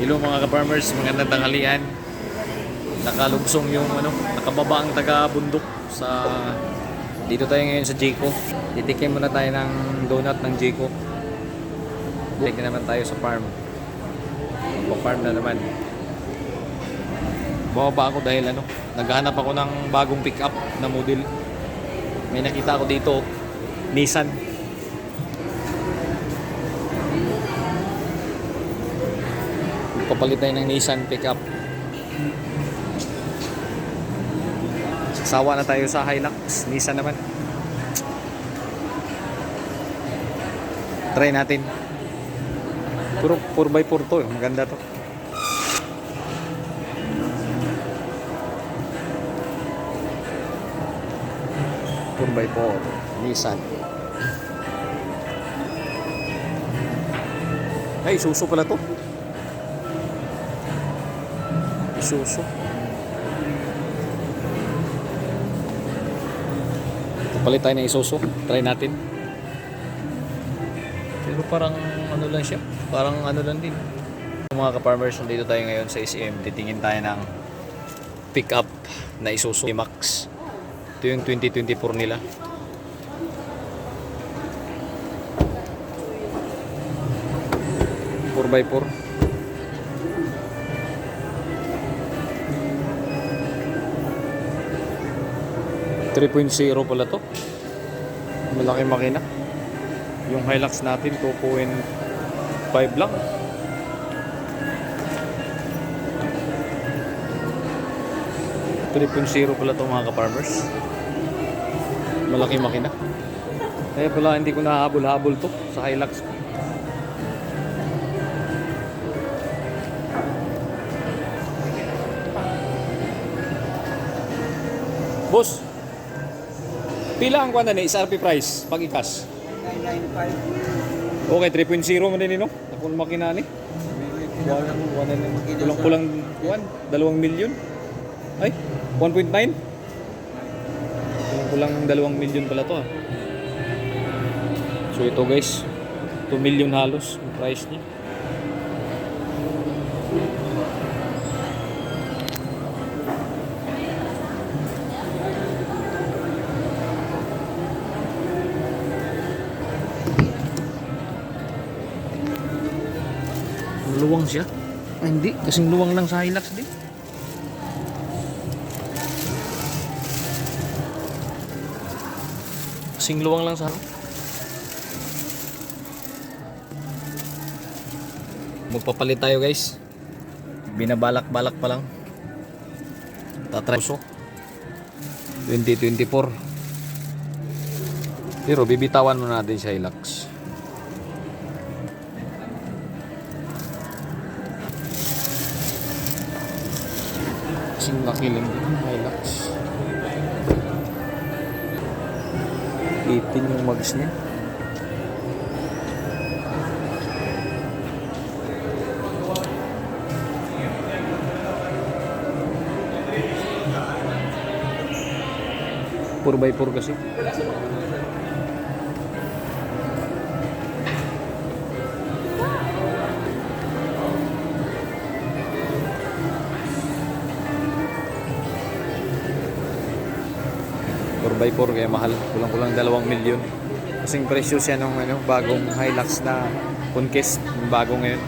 Hello mga ka-farmers, magandang tanghalian. Nakalugsong yung nakababa ang taga-bundok sa dito tayo ngayon sa Jayco. Titikim muna tayo ng donut ng Jayco. Balik na naman tayo sa farm. Magpa-farm na naman. Bumaba ako dahil naghahanap ako ng bagong pick-up na model. May nakita ako dito, Nissan. Papalit tayo ng Nissan pickup. Sawa na tayo sa Hilux. Nissan naman. Try natin. Puro 4x4 to. Maganda to. Nissan. Ay, Isuzu pala to. Isuzu. Papalit tayo ng Isuzu. Try natin. Pero parang lang siya. Parang lang din. Mga ka-farmers, dito tayo ngayon sa SM. Titingin tayo ng pick-up na Isuzu Max. Ito yung 2024 nila. Four by 4. .0 pala to. Malaki makina. Yung Hilux natin 2.5 lang. .0 pala to mga ka-farmers. Malaki makina. Kaya pala hindi ko nahabol-habol to sa Hilux. Boss, pila ang kuwan na ni SRP price pag ikas? 995. Okay, 3.0 man din Ako makina ni. Kulang-kulang 2 milyon. Ay, 1.9. Kulang 2 milyon pala to. So ito guys, 2 milyon halos ang price niya. Luwang siya? Ay, hindi, kasing luwang lang sa Hilux din. Kasing luwang lang sa Magpapalit tayo guys. Binabalak-balak pa lang. Tatry so 2024. Pero bibitawan muna natin sa Hilux. Kasing nakiling din Hilux. 18 yung mags niya. Four by 4 kasi. By 4 kaya mahal, kulang-kulang 2 milyon. Kasing presyo siya ng bagong Hilux na Conquest, yung bago ngayon.